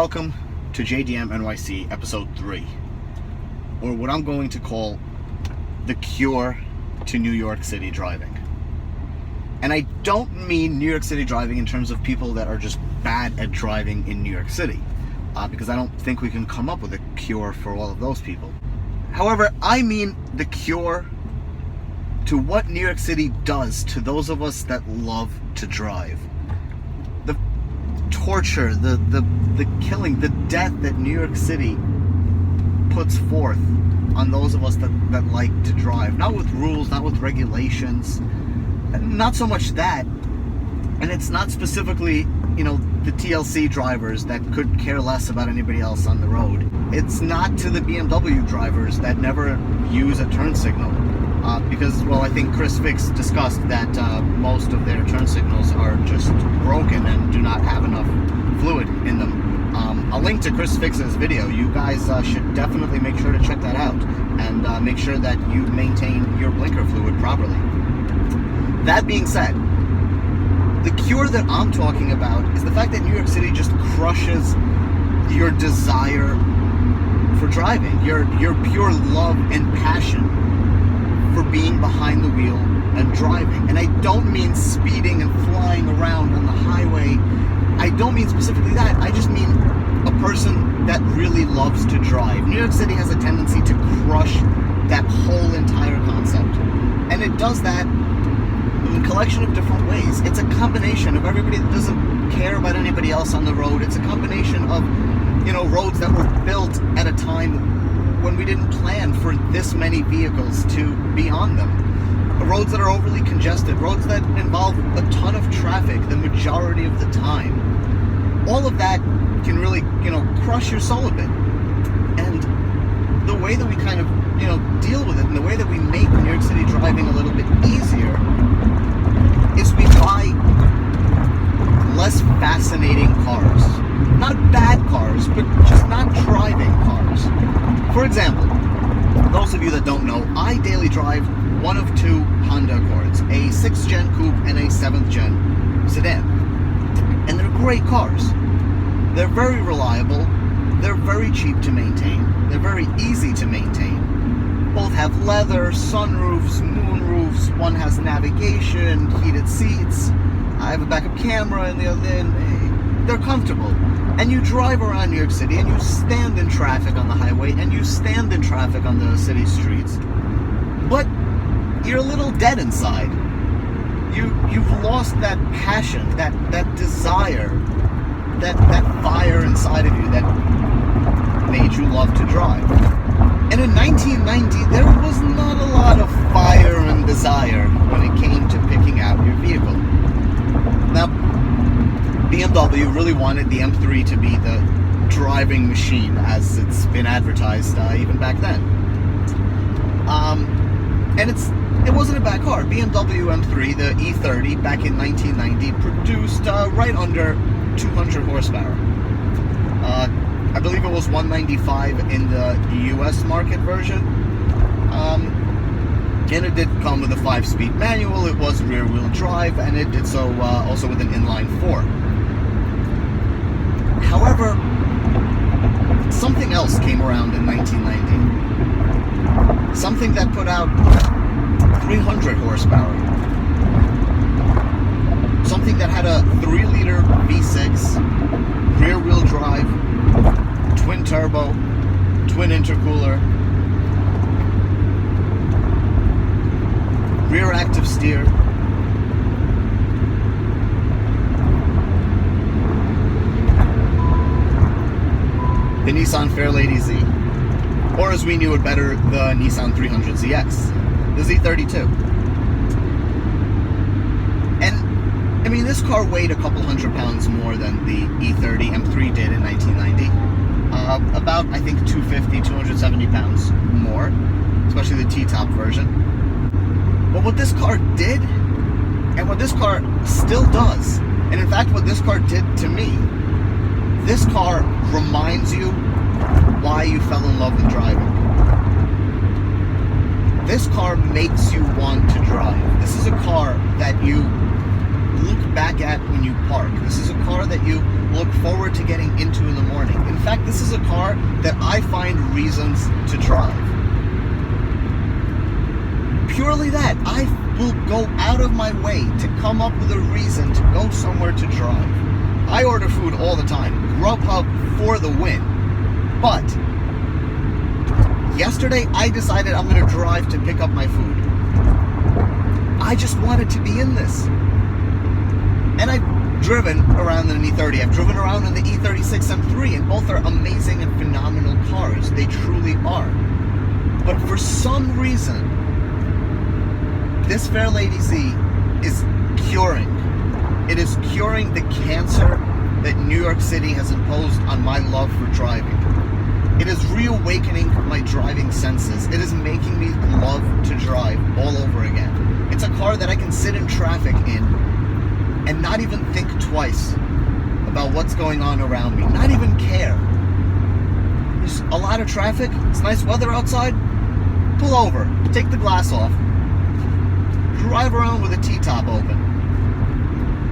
welcome to JDMNYC episode 3, or what I'm going to call the cure to New York City driving. And I don't mean New York City driving in terms of people that are just bad at driving in New York City, because I don't think we can come up with a cure for all of those people. However, I mean the cure to what New York City does to those of us that love to drive. The torture, the killing, the death that New York City puts forth on those of us that like to drive. Not with rules, not with regulations, not so much that. And it's not specifically, the TLC drivers that could care less about anybody else on the road. It's not to the BMW drivers that never use a turn signal. Because, I think Chris Fix discussed that most of their turn signals are just broken and do not have enough fluid in them. A link to Chris Fix's video. You guys should definitely make sure to check that out and make sure that you maintain your blinker fluid properly. That being said, the cure that I'm talking about is the fact that New York City just crushes your desire for driving, your pure love and passion for being behind the wheel and driving. And I don't mean speeding and flying around on the highway. I don't mean specifically that. I just mean a person that really loves to drive. New York City has a tendency to crush that whole entire concept. And it does that in a collection of different ways. It's a combination of everybody that doesn't care about anybody else on the road. It's a combination of, roads that were built at a time when we didn't plan for this many vehicles to be on them. Roads that are overly congested, roads that involve a ton of traffic the majority of the time. All of that can really, crush your soul a bit. And the way that we kind of, deal with it and the way that we make New York City driving a little bit easier is we buy less fascinating cars. Not bad cars, but just not driving cars. For example, those of you that don't know, I daily drive one of two Honda Accords, a 6th gen coupe and a 7th gen sedan. And they're great cars. They're very reliable, they're very cheap to maintain, they're very easy to maintain. Both have leather, sunroofs, moonroofs, one has navigation, heated seats, I have a backup camera in the other end. They're comfortable. And you drive around New York City and you stand in traffic on the highway and you stand in traffic on the city streets. But you're a little dead inside. You've lost that passion, that desire, that fire inside of you that made you love to drive. And in 1990, there was not a lot of fire and desire when it came to picking out your vehicle. Now, BMW really wanted the M3 to be the driving machine, as it's been advertised even back then. And it wasn't a bad car. BMW M3, the E30, back in 1990, produced right under 200 horsepower. I believe it was 195 in the US market version. And it did come with a 5-speed manual. It was rear-wheel drive, and it did so also with an inline-4. However, something else came around in 1990. Something that put out 300 horsepower. Something that had a 3-liter V6, rear-wheel drive, twin-turbo, twin intercooler, rear active steer, the Nissan Fairlady Z, or as we knew it better, the Nissan 300ZX, the Z32. And, this car weighed a couple hundred pounds more than the E30 M3 did in 1990. About, I think, 250, 270 pounds more, especially the T-top version. But what this car did, and what this car still does, and in fact what this car did to me, this car reminds you why you fell in love with driving. This car makes you want to drive. This is a car that you look back at when you park. This is a car that you look forward to getting into in the morning. In fact, this is a car that I find reasons to drive. Purely that. I will go out of my way to come up with a reason to go somewhere to drive. I order food all the time. Grubhub for the win. But yesterday, I decided I'm going to drive to pick up my food. I just wanted to be in this. And I've driven around in an E30. I've driven around in the E36 M3, and both are amazing and phenomenal cars. They truly are. But for some reason, this Fairlady Z is curing. It is curing the cancer that New York City has imposed on my love for driving. It is reawakening my driving senses. It is making me love to drive all over again. It's a car that I can sit in traffic in and not even think twice about what's going on around me. Not even care. There's a lot of traffic. It's nice weather outside. Pull over. Take the glass off. Drive around with a T-top open.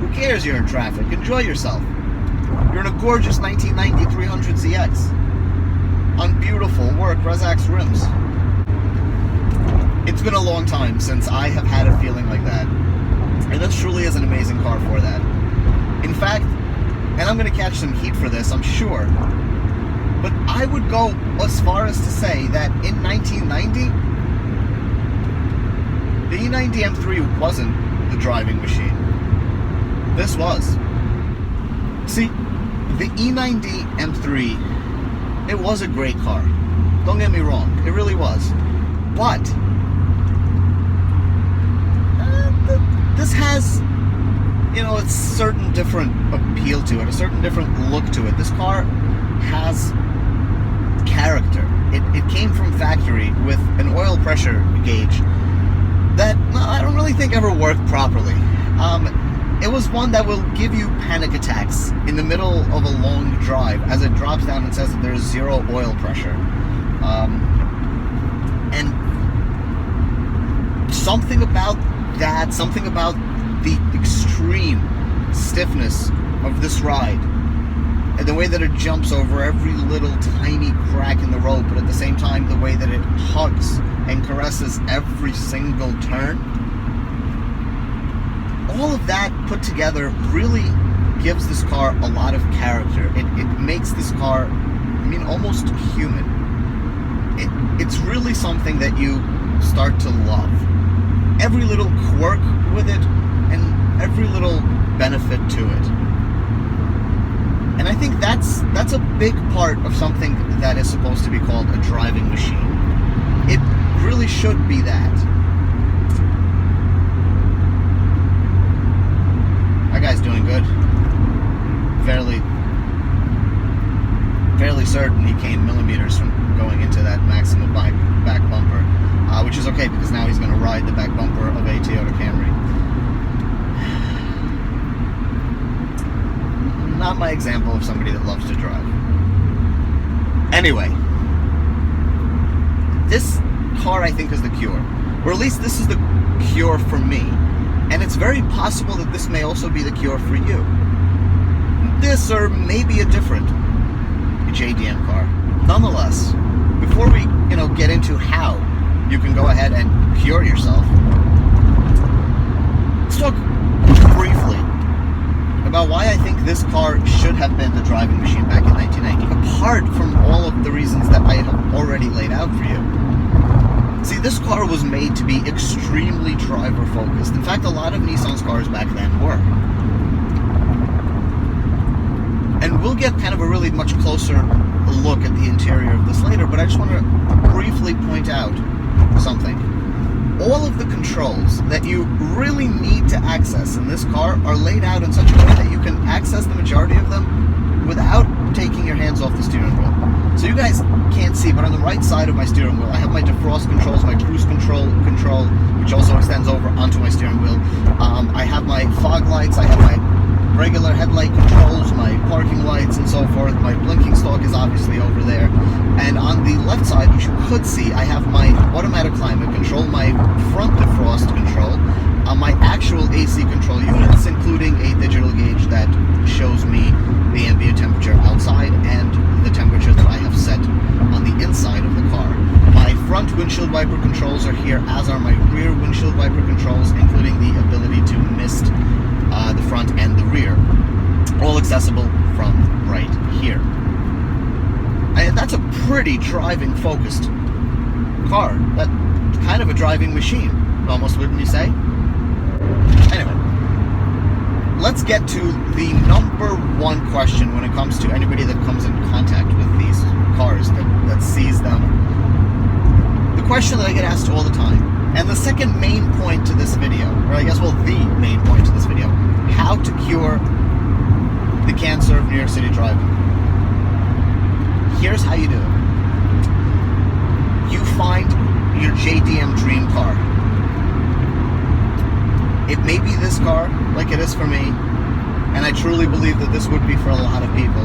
Who cares you're in traffic? Enjoy yourself. You're in a gorgeous 1990 300 ZX. On beautiful work Rezax rims. It's been a long time since I have had a feeling like that. And this truly is an amazing car for that. In fact, and I'm going to catch some heat for this, I'm sure, but I would go as far as to say that in 1990, the E90 M3 wasn't the driving machine. This was. See, the E90 M3, it was a great car. Don't get me wrong, it really was. But this has, you know, a certain different appeal to it, a certain different look to it. This car has character. It came from factory with an oil pressure gauge that I don't really think ever worked properly. It was one that will give you panic attacks in the middle of a long drive as it drops down and says that there's zero oil pressure. And something about that, something about the extreme stiffness of this ride, and the way that it jumps over every little tiny crack in the road, but at the same time the way that it hugs and caresses every single turn, all of that put together really gives this car a lot of character. It makes this car, I mean, almost human. It's really something that you start to love. Every little quirk with it and every little benefit to it. And I think that's a big part of something that is supposed to be called a driving machine. It really should be that. That guy's doing good. Fairly certain he came millimeters from going into that maximum back bumper, which is okay because now he's going to ride the back bumper of a Toyota Camry. Not my example of somebody that loves to drive. Anyway, this car I think is the cure, or at least this is the cure for me, and it's very possible that this may also be the cure for you. This or maybe a different JDM car. Nonetheless, before we get into how you can go ahead and cure yourself, let's talk briefly about why I think this car should have been the driving machine back in 1990, apart from all of the reasons that I have already laid out for you. See, this car was made to be extremely driver-focused. In fact, a lot of Nissan's cars back then were. And we'll get kind of a really much closer look at the interior of this later, but I just want to briefly point out something. All of the controls that you really need to access in this car are laid out in such a way that you can access the majority of them without taking your hands off the steering wheel. So you guys can't see, but on the right side of my steering wheel, I have my defrost controls, my cruise control, which also extends over onto my steering wheel. I have my fog lights, I have my regular headlight controls, my parking lights and so forth. My blinking stalk is obviously over there. And on the left side, which you could see, I have my automatic climate control, my front defrost control, my actual AC control units, including a digital gauge that shows me the ambient temperature outside and the temperature that I have set on the inside of the car. My front windshield wiper controls are here, as are my rear windshield wiper controls, including the ability to mist the front and the rear, all accessible from right here. And that's a pretty driving focused car. That's kind of a driving machine, almost, wouldn't you say? Anyway, let's get to the number one question when it comes to anybody that comes in contact with these cars, that sees them. The question that I get asked all the time, and the second main point to this video, or I guess, well, the main point to this video, how to cure the cancer of New York City driving. Here's how you do it. You find your JDM dream car. It may be this car, like it is for me, and I truly believe that this would be for a lot of people.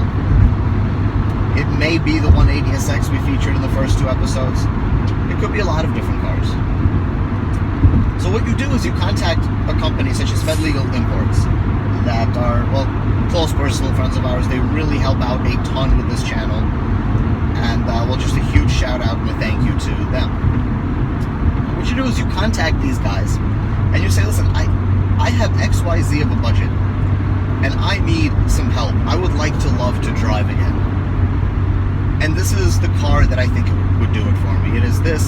It may be the 180SX we featured in the first two episodes. It could be a lot of different cars. So what you do is you contact a company such as Legal Imports that are, well, close personal friends of ours. They really help out a ton with this channel. And, well, just a huge shout out and a thank you to them. What you do is you contact these guys and you say, listen, I have XYZ of a budget and I need some help. I would like to love to drive again. And this is the car that I think would do it for me. It is this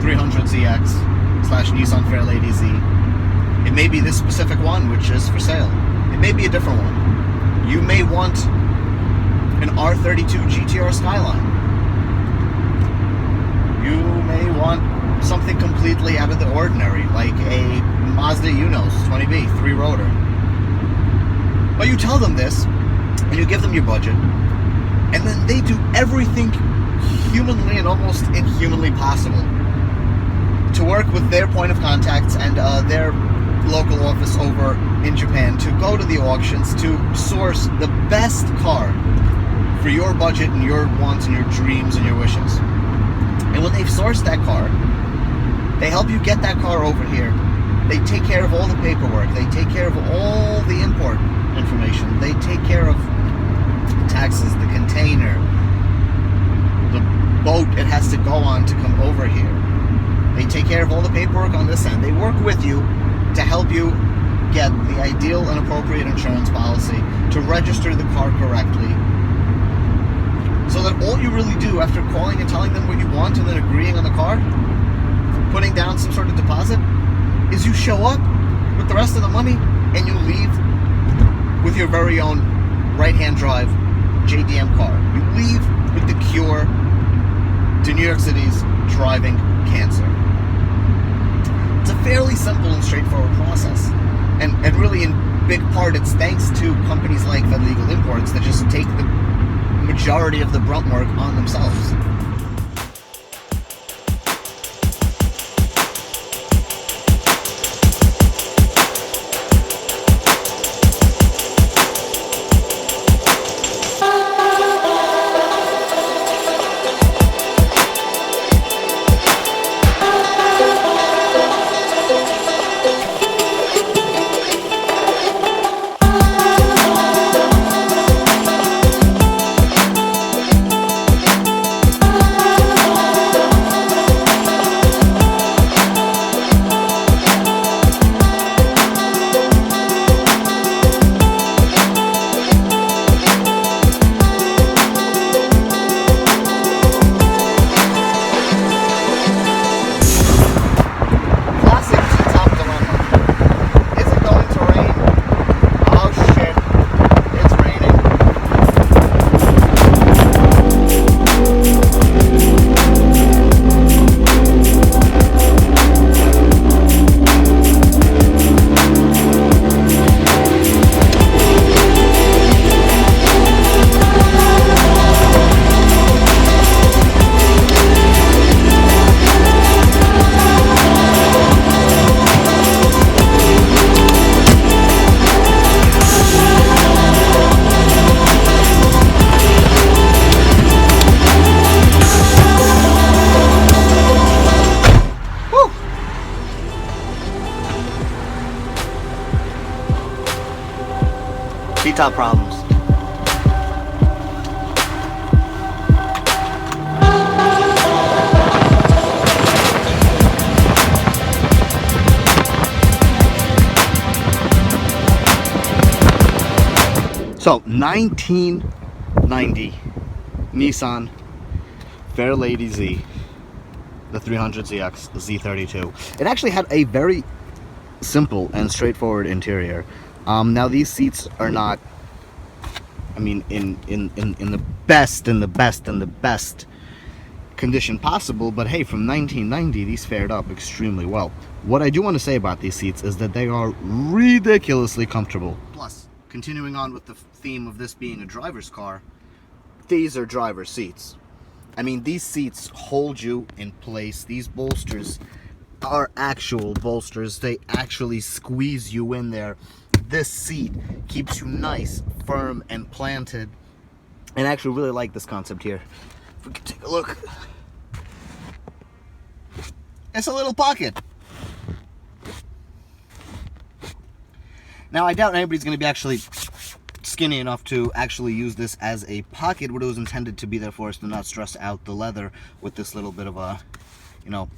300ZX / Nissan Fairlady Z. It may be this specific one, which is for sale. It may be a different one. You may want an R32 GTR Skyline. You may want something completely out of the ordinary, like a Mazda Unos 20B 3-rotor. But you tell them this, and you give them your budget, and then they do everything humanly and almost inhumanly possible to work with their point of contacts and their local office over in Japan to go to the auctions to source the best car for your budget and your wants and your dreams and your wishes. And when they've sourced that car, they help you get that car over here. They take care of all the paperwork. They take care of all the import information. They take care of taxes, the container, the boat it has to go on to come over here. They take care of all the paperwork on this end. They work with you to help you get the ideal and appropriate insurance policy, to register the car correctly, so that all you really do after calling and telling them what you want and then agreeing on the car, putting down some sort of deposit, is you show up with the rest of the money and you leave with your very own right-hand drive JDM car. You leave with the cure to New York City's driving cancer. It's a fairly simple and straightforward process. And really, in big part, it's thanks to companies like Legal Imports that just take the majority of the brunt work on themselves. without problems. So, 1990 Nissan Fairlady Z, the 300ZX Z32. It actually had a very simple and straightforward interior. Now these seats are not, I mean, in the best condition possible, but hey, from 1990 these fared up extremely well. What I do want to say about these seats is that they are ridiculously comfortable. Plus, continuing on with the theme of this being a driver's car, these are driver seats. I mean, these seats hold you in place. These bolsters are actual bolsters. They actually squeeze you in there. This seat keeps you nice, firm, and planted. And I actually really like this concept here. If we can take a look. It's a little pocket. Now, I doubt anybody's going to be actually skinny enough to actually use this as a pocket. What it was intended to be there for is to not stress out the leather with this little bit of a, you know,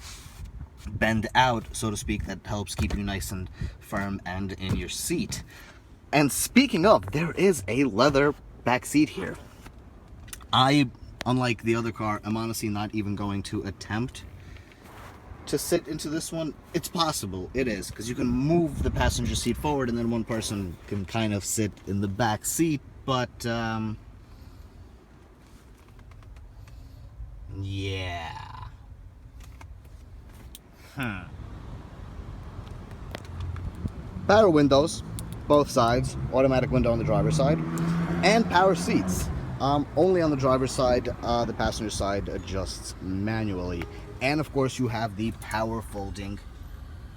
bend out, so to speak, that helps keep you nice and firm and in your seat. And speaking of, there is a leather back seat here. I, unlike the other car, am honestly not even going to attempt to sit into this one. It's possible, it is, because you can move the passenger seat forward and then one person can kind of sit in the back seat, but yeah. Power windows, both sides, automatic window on the driver's side, and power seats. Only on the driver's side, the passenger side adjusts manually. And of course you have the power folding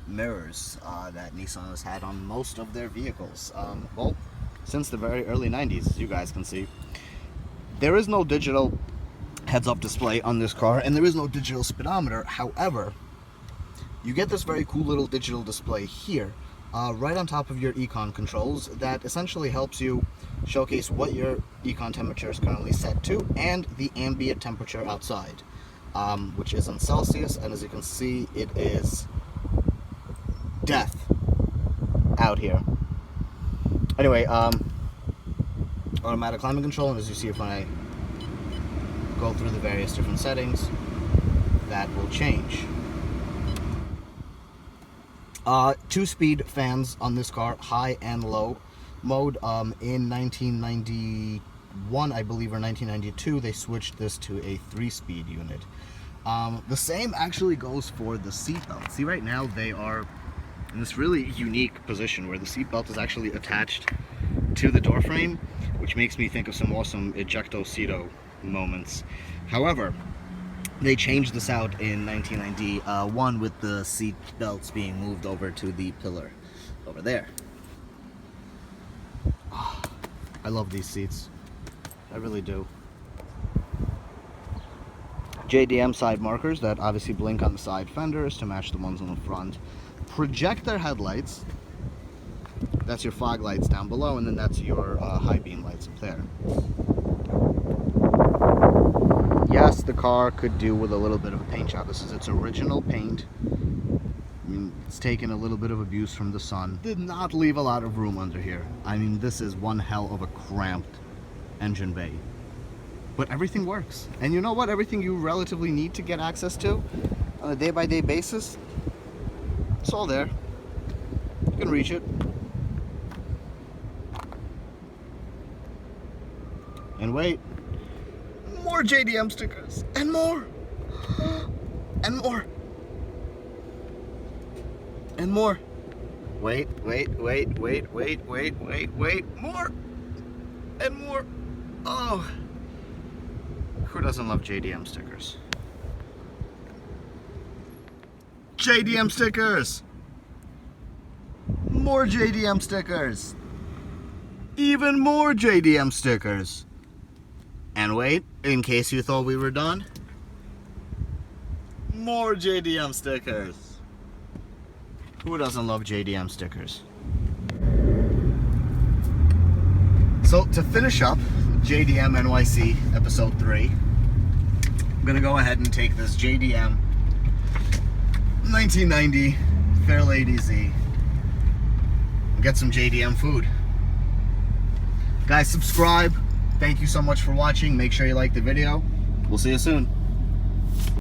mirrors that Nissan has had on most of their vehicles. Well, since the very early 90s, as you guys can see. There is no digital heads-up display on this car, and there is no digital speedometer. However, you get this very cool little digital display here, right on top of your econ controls, that essentially helps you showcase what your econ temperature is currently set to and the ambient temperature outside, which is in Celsius, and as you can see, it is death out here. Anyway, automatic climate control, and as you see, if I go through the various different settings, that will change. 2-speed fans on this car, high and low mode. In 1991, I believe, or 1992, they switched this to a 3-speed unit. The same actually goes for the seatbelt. See, right now they are in this really unique position where the seatbelt is actually attached to the door frame, which makes me think of some awesome ejecto-seato moments. However, they changed this out in 1991 with the seat belts being moved over to the pillar over there. Oh, I love these seats. I really do. JDM side markers that obviously blink on the side fenders to match the ones on the front. Projector headlights. That's your fog lights down below, and then that's your high beam lights up there. Yes, the car could do with a little bit of a paint job. This is its original paint. I mean, it's taken a little bit of abuse from the sun. Did not leave a lot of room under here. I mean, this is one hell of a cramped engine bay. But everything works. And you know what? Everything you relatively need to get access to on a day-by-day basis, it's all there. You can reach it. And wait. More JDM stickers, and more, and more, and more. Wait, more, and more. Oh, who doesn't love JDM stickers? JDM stickers, more JDM stickers, even more JDM stickers. And wait, in case you thought we were done, more JDM stickers. Who doesn't love JDM stickers? So to finish up JDMNYC episode 3, I'm gonna go ahead and take this JDM 1990 Fairlady Z and get some JDM food. Guys, subscribe. Thank you so much for watching. Make sure you like the video. We'll see you soon.